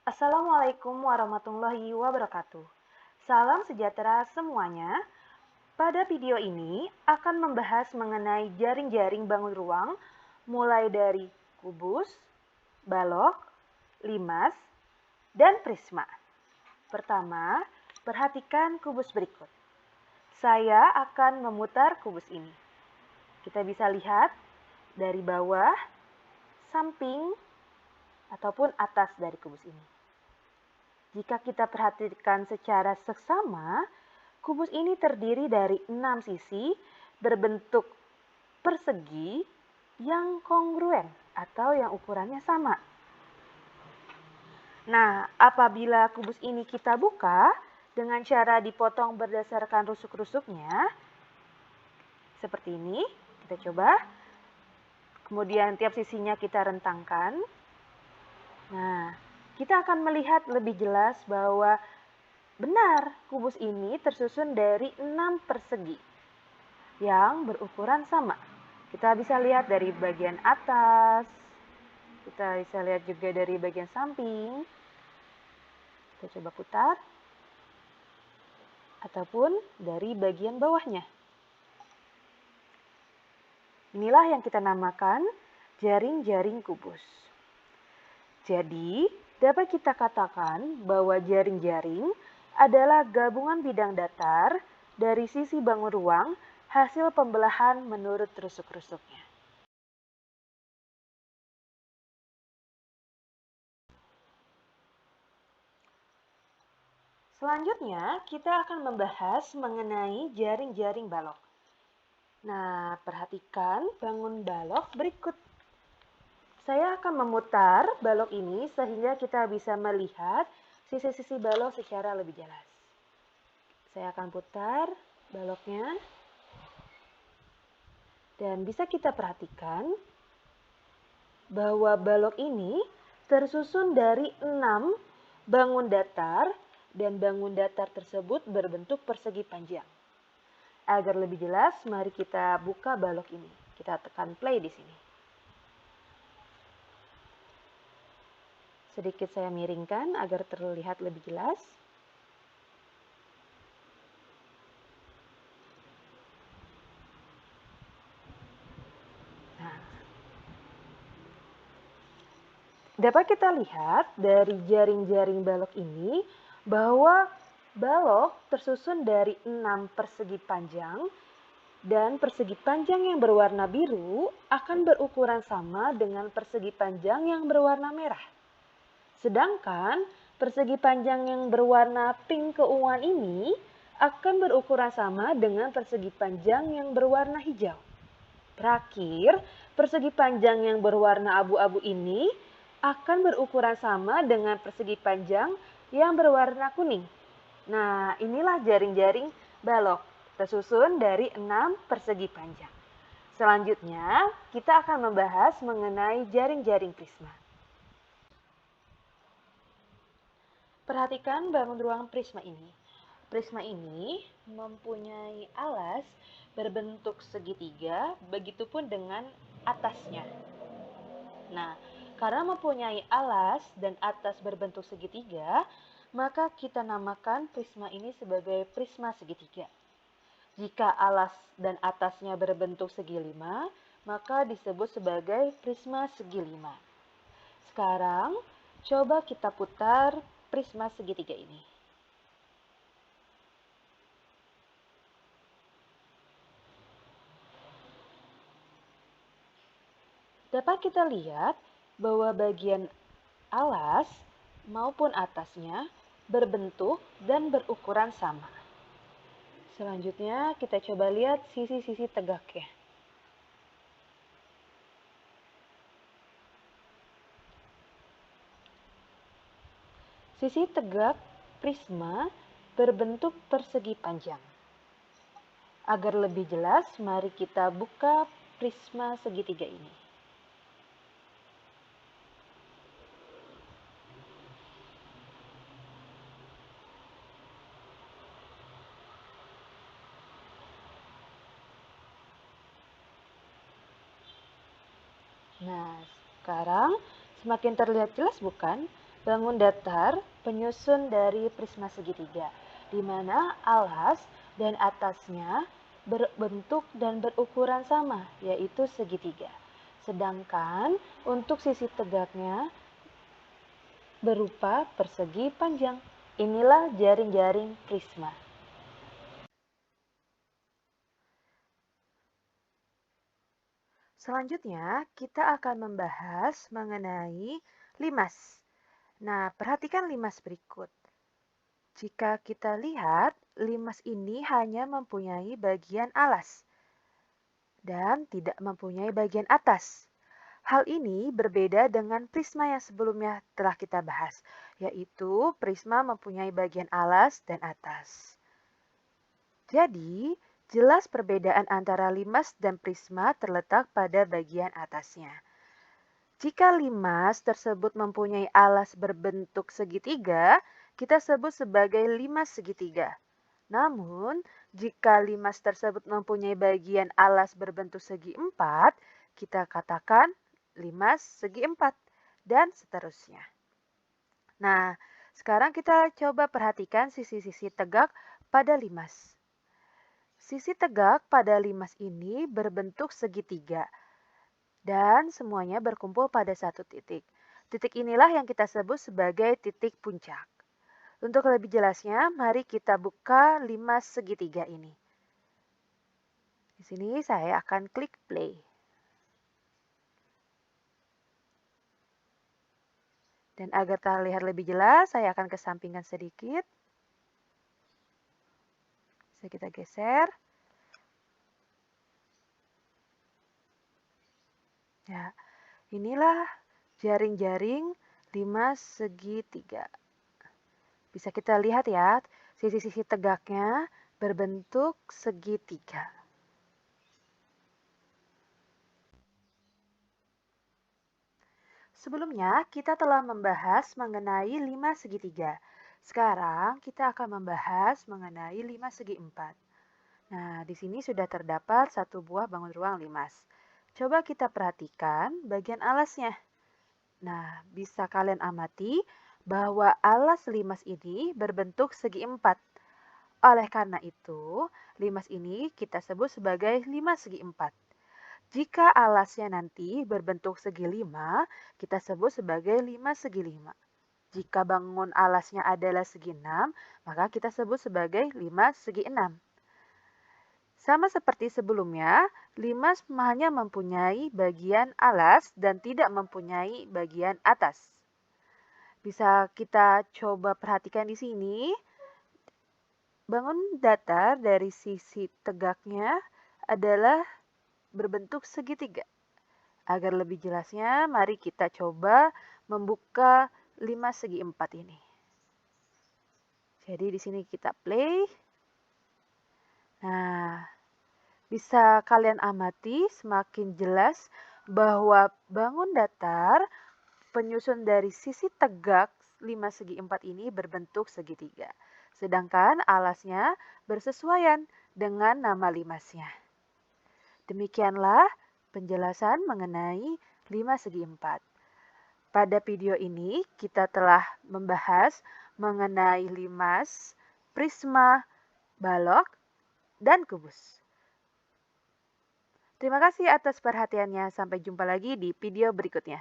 Assalamualaikum warahmatullahi wabarakatuh. Salam sejahtera semuanya. Pada video ini akan membahas mengenai jaring-jaring bangun ruang mulai dari kubus, balok, limas, dan prisma. Pertama, perhatikan kubus berikut. Saya akan memutar kubus ini. Kita bisa lihat dari bawah, samping, ataupun atas dari kubus ini. Jika kita perhatikan secara seksama, kubus ini terdiri dari 6 sisi berbentuk persegi yang kongruen atau yang ukurannya sama. Nah, apabila kubus ini kita buka dengan cara dipotong berdasarkan rusuk-rusuknya, seperti ini, kita coba. Kemudian tiap sisinya kita rentangkan. Nah, kita akan melihat lebih jelas bahwa benar, kubus ini tersusun dari 6 persegi yang berukuran sama. Kita bisa lihat dari bagian atas, kita bisa lihat juga dari bagian samping. Kita coba putar, ataupun dari bagian bawahnya. Inilah yang kita namakan jaring-jaring kubus. Jadi, dapat kita katakan bahwa jaring-jaring adalah gabungan bidang datar dari sisi bangun ruang hasil pembelahan menurut rusuk-rusuknya. Selanjutnya, kita akan membahas mengenai jaring-jaring balok. Nah, perhatikan bangun balok berikut. Saya akan memutar balok ini sehingga kita bisa melihat sisi-sisi balok secara lebih jelas. Saya akan putar baloknya. Dan bisa kita perhatikan bahwa balok ini tersusun dari 6 bangun datar dan bangun datar tersebut berbentuk persegi panjang. Agar lebih jelas, mari kita buka balok ini. Kita tekan play di sini. Sedikit saya miringkan agar terlihat lebih jelas. Nah, dapat kita lihat dari jaring-jaring balok ini bahwa balok tersusun dari 6 persegi panjang dan persegi panjang yang berwarna biru akan berukuran sama dengan persegi panjang yang berwarna merah. Sedangkan persegi panjang yang berwarna pink keunguan ini akan berukuran sama dengan persegi panjang yang berwarna hijau. Terakhir, persegi panjang yang berwarna abu-abu ini akan berukuran sama dengan persegi panjang yang berwarna kuning. Nah, inilah jaring-jaring balok tersusun dari 6 persegi panjang. Selanjutnya, kita akan membahas mengenai jaring-jaring prisma. Perhatikan bangun ruang prisma ini. Prisma ini mempunyai alas berbentuk segitiga, begitupun dengan atasnya. Nah, karena mempunyai alas dan atas berbentuk segitiga, maka kita namakan prisma ini sebagai prisma segitiga. Jika alas dan atasnya berbentuk segi lima, maka disebut sebagai prisma segi lima. Sekarang, coba kita putar prisma segitiga ini. Dapat kita lihat bahwa bagian alas maupun atasnya berbentuk dan berukuran sama. Selanjutnya kita coba lihat sisi-sisi tegaknya. Sisi tegak prisma berbentuk persegi panjang. Agar lebih jelas, mari kita buka prisma segitiga ini. Nah, sekarang semakin terlihat jelas bukan bangun datar penyusun dari prisma segitiga, di mana alas dan atasnya berbentuk dan berukuran sama, yaitu segitiga. Sedangkan untuk sisi tegaknya berupa persegi panjang. Inilah jaring-jaring prisma. Selanjutnya, kita akan membahas mengenai limas. Nah, perhatikan limas berikut. Jika kita lihat, limas ini hanya mempunyai bagian alas dan tidak mempunyai bagian atas. Hal ini berbeda dengan prisma yang sebelumnya telah kita bahas, yaitu prisma mempunyai bagian alas dan atas. Jadi, jelas perbedaan antara limas dan prisma terletak pada bagian atasnya. Jika limas tersebut mempunyai alas berbentuk segitiga, kita sebut sebagai limas segitiga. Namun, jika limas tersebut mempunyai bagian alas berbentuk segi empat, kita katakan limas segi empat, dan seterusnya. Nah, sekarang kita coba perhatikan sisi-sisi tegak pada limas. Sisi tegak pada limas ini berbentuk segitiga, dan semuanya berkumpul pada satu titik. Titik inilah yang kita sebut sebagai titik puncak. Untuk lebih jelasnya, mari kita buka limas segitiga ini. Di sini saya akan klik play. Dan agar terlihat lebih jelas, saya akan kesampingkan sedikit. Bisa kita geser. Ya, inilah jaring-jaring limas segitiga. Bisa kita lihat ya, sisi-sisi tegaknya berbentuk segitiga. Sebelumnya, kita telah membahas mengenai limas segitiga. Sekarang, kita akan membahas mengenai limas segi empat. Nah, di sini sudah terdapat satu buah bangun ruang limas. Coba kita perhatikan bagian alasnya. Nah, bisa kalian amati bahwa alas limas ini berbentuk segi empat. Oleh karena itu, limas ini kita sebut sebagai limas segi empat. Jika alasnya nanti berbentuk segi lima, kita sebut sebagai limas segi lima. Jika bangun alasnya adalah segi enam, maka kita sebut sebagai limas segi enam. Sama seperti sebelumnya, limas hanya mempunyai bagian alas dan tidak mempunyai bagian atas. Bisa kita coba perhatikan di sini. Bangun datar dari sisi tegaknya adalah berbentuk segitiga. Agar lebih jelasnya, mari kita coba membuka limas segi empat ini. Jadi di sini kita play. Nah, bisa kalian amati semakin jelas bahwa bangun datar penyusun dari sisi tegak limas segi empat ini berbentuk segitiga. Sedangkan alasnya bersesuaian dengan nama limasnya. Demikianlah penjelasan mengenai limas segi empat. Pada video ini kita telah membahas mengenai limas, prisma, balok, dan kubus. Terima kasih atas perhatiannya. Sampai jumpa lagi di video berikutnya.